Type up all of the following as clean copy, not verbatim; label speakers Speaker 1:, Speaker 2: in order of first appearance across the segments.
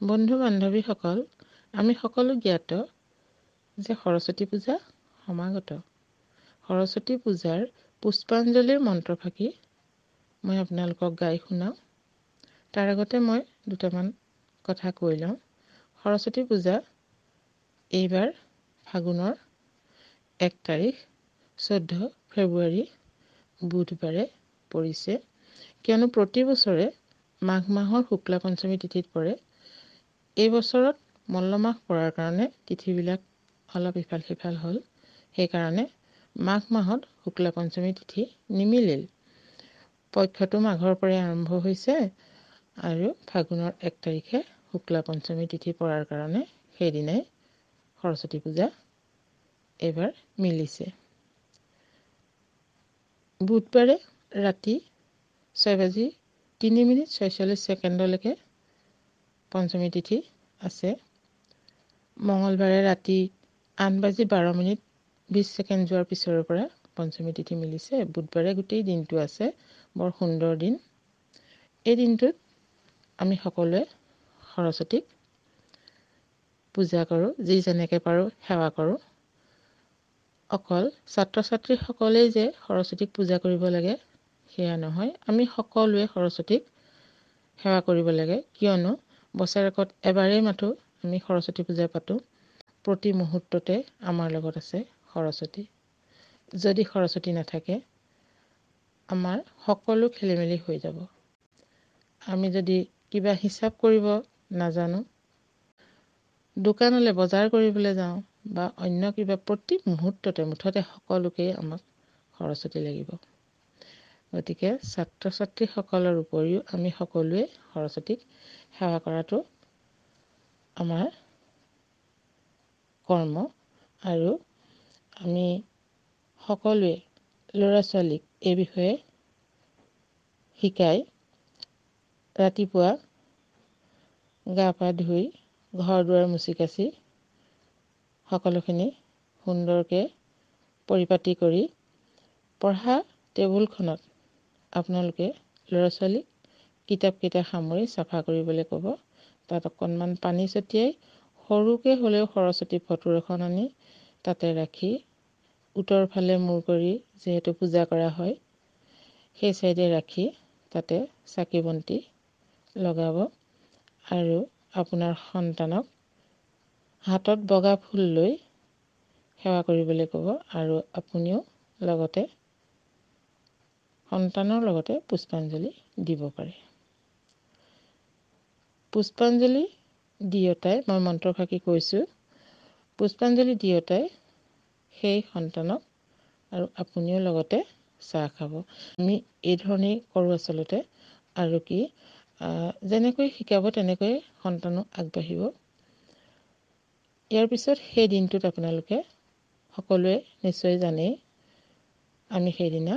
Speaker 1: বন্ধু বান্ধৱীসকল, আমি সকলো জ্ঞাত যে সৰস্বতী পূজা সমাগত। সৰস্বতী পূজাৰ পুষ্পাঞ্জলিৰ মন্ত্ৰফাঁকি মই আপোনালোকক গাই শুনাওঁ। তাৰ আগতে মই দুটামান কথা কৈ লওঁ। সৰস্বতী পূজা এইবাৰ ফাগুনৰ 1 তাৰিখ 14 ফেব্ৰুৱাৰী বুধবাৰে পৰিছে, কিয়নো প্ৰতি বছৰে মাঘ মাহৰ শুক্লা পঞ্চমী তিথিত পৰে। এই বছৰত মল্লমাস পৰাৰ কাৰণে তিথিবিলাক অলপ ইফাল সিফাল হ'ল, সেইকাৰণে মাঘ মাহত শুক্লা পঞ্চমী তিথি নিমিলিল। পক্ষটো মাঘৰ পৰাই আৰম্ভ হৈছে আৰু ফাগুনৰ 1 তাৰিখে শুক্লা পঞ্চমী তিথি পৰাৰ কাৰণে সেইদিনাই সৰস্বতী পূজা এইবাৰ মিলিছে। বুধবাৰে ৰাতি 6:03:46 পঞ্চমী তিথি আছে। মঙলবাৰে ৰাতি 8:12:20 যোৱাৰ পিছৰ পৰা পঞ্চমী তিথি মিলিছে। বুধবাৰে গোটেই দিনটো আছে, বৰ সুন্দৰ দিন। এই দিনটোত আমি সকলোৱে সৰস্বতীক পূজা কৰোঁ, যি যেনেকৈ পাৰোঁ সেৱা কৰোঁ। অকল ছাত্ৰ ছাত্ৰীসকলেই যে সৰস্বতীক পূজা কৰিব লাগে সেয়া নহয়, আমি সকলোৱে সৰস্বতীক সেৱা কৰিব লাগে, কিয়নো বছৰেকত এবাৰেই মাথো আমি সৰস্বতী পূজা পাতোঁ। প্ৰতি মুহূৰ্ততে আমাৰ লগত আছে সৰস্বতী। যদি সৰস্বতী নাথাকে আমাৰ সকলো খেলিমেলি হৈ যাব। আমি যদি কিবা হিচাপ কৰিব নাজানো, দোকানলৈ বজাৰ কৰিবলৈ যাওঁ বা অন্য কিবা, প্ৰতি মুহূৰ্ততে মুঠতে সকলোকেই আমাক সৰস্বতী লাগিব। গতিকে ছাত্ৰ ছাত্ৰীসকলৰ উপৰিও আমি সকলোৱে সৰস্বতীক সেৱা কৰাটো আমাৰ কৰ্ম। আৰু আমি সকলোৱে ল'ৰা ছোৱালীক এই বিষয়ে শিকাই ৰাতিপুৱা গা পা ধুই ঘৰ দুৱাৰ মুচি কাচি সকলোখিনি সুন্দৰকৈ পৰিপাতি কৰি পঢ়া টেবুলখনত আপোনালোকে ল'ৰা ছোৱালীক কিতাপকেইটা সামৰি চাফা কৰিবলৈ ক'ব। তাত অকণমান পানী ছটিয়াই সৰুকৈ হ'লেও সৰস্বতী ফটো এখন আনি তাতে ৰাখি উত্তৰ ফালে মূৰ কৰি, যিহেতু পূজা কৰা হয়, সেই চাইডে ৰাখি তাতে চাকি বন্তি লগাব। আৰু আপোনাৰ সন্তানক হাতত বগা ফুল লৈ সেৱা কৰিবলৈ ক'ব। আৰু আপুনিও লগতে সন্তানৰ লগতে পুষ্পাঞ্জলি দিব পাৰে। পুষ্পাঞ্জলি দিয়তাই, মই মন্ত্ৰফাঁকি কৈছোঁ, পুষ্পাঞ্জলি দিয়তাই সেই সন্তানক আৰু আপুনিও লগতে চাহ খাব। আমি এই ধৰণেই কৰোঁ আচলতে। আৰু কি, যেনেকৈ শিকাব তেনেকৈ সন্তানো আগবাঢ়িব। ইয়াৰ পিছত সেই দিনটোত আপোনালোকে সকলোৱে নিশ্চয় জানেই, আমি সেইদিনা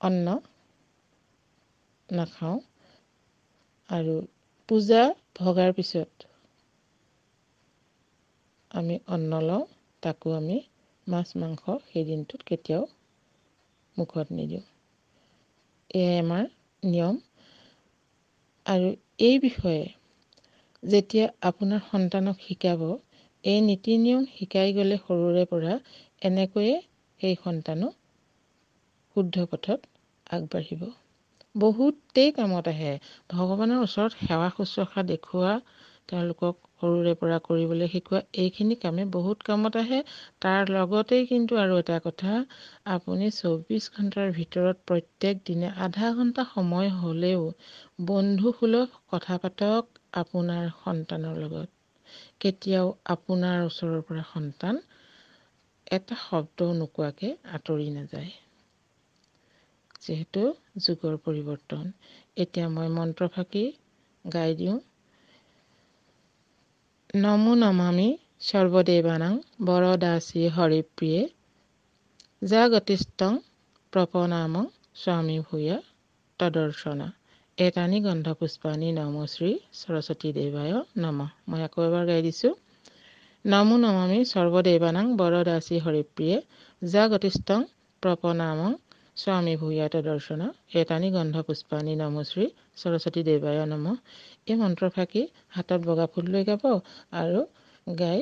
Speaker 1: অন্ন নাখাওঁ। আৰু পূজা ভগাৰ পিছত আমি অন্ন লওঁ, তাকো আমি মাছ মাংস সেই দিনটোত কেতিয়াও মুখত নিদিওঁ। এয়াই আমাৰ নিয়ম। আৰু এই বিষয়ে যেতিয়া আপোনাৰ সন্তানক শিকাব, এই নীতি নিয়ম শিকাই গ'লে সৰুৰে পৰা এনেকৈয়ে সেই সন্তানো শুদ্ধ পথত আগবাঢ়িব। বহুতেই কামত আহে। ভগৱানৰ ওচৰত সেৱা শুশ্ৰূষা দেখুওৱা, তেওঁলোকক সৰুৰে পৰা কৰিবলৈ শিকোৱা, এইখিনি কামে বহুত কামত আহে। তাৰ লগতেই কিন্তু আৰু এটা কথা, আপুনি 24 ঘণ্টাৰ ভিতৰত প্ৰত্যেক দিনে আধা ঘণ্টা সময় হ'লেও বন্ধুসুলভ কথা পাতক আপোনাৰ সন্তানৰ লগত। কেতিয়াও আপোনাৰ ওচৰৰ পৰা সন্তান এটা শব্দও নোকোৱাকৈ আঁতৰি নাযায়। যিহেতু যুগৰ পৰিৱৰ্তন। এতিয়া মই মন্ত্ৰফাঁকি গাই দিওঁ। নমো নমামি সৰ্বদেৱানাং বৰদাসী হৰিপ্ৰিয়ে জাগতিস্তং প্ৰপনামং স্বামী ভূয়া তদৰ্শনা এতানি গন্ধ পুষ্পানি নমো শ্ৰী সৰস্বতী দেৱায় নমঃ। মই আকৌ এবাৰ গাই দিছোঁ। নমো নমামি সৰ্বদেৱানাং বৰদাসী হৰিপ্ৰিয়ে জাগতিস্তং প্ৰপনামং স্বামী ভূয়া তদৰ্শনা এতানি গন্ধ পুষ্পানি নমো শ্ৰী সৰস্বতী দেৱায় নমঃ। এই মন্ত্ৰফাঁকি হাতত বগা ফুল লৈ গাব আৰু গাই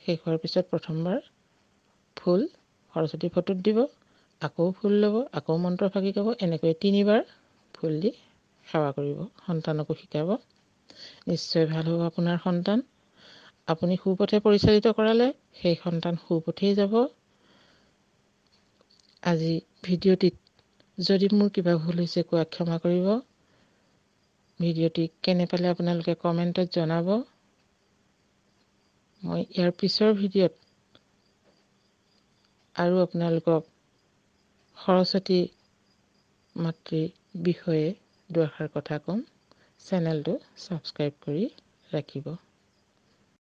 Speaker 1: শেষ হোৱাৰ পিছত প্ৰথমবাৰ ফুল সৰস্বতী ফটোত দিব, আকৌ ফুল ল'ব, আকৌ মন্ত্ৰফাঁকি গাব। এনেকৈ 3বাৰ ফুল দি সেৱা কৰিব। সন্তানকো শিকাব। নিশ্চয় ভাল হ'ব আপোনাৰ সন্তান। আপুনি সুপথে পৰিচালিত কৰালে সেই সন্তান সুপথেই যাব। আজি ভিডিঅ'টিত যদি মোৰ কিবা ভুল হৈছে কোৱা ক্ষমা কৰিব। ভিডিঅ'টি কেনে পালে আপোনালোকে কমেণ্টত জনাব। মই ইয়াৰ পিছৰ ভিডিঅ'ত আৰু আপোনালোকক সৰস্বতী মাতৃৰ বিষয়ে দুআষাৰ কথা ক'ম। চেনেলটো ছাবস্ক্ৰাইব কৰি ৰাখিব।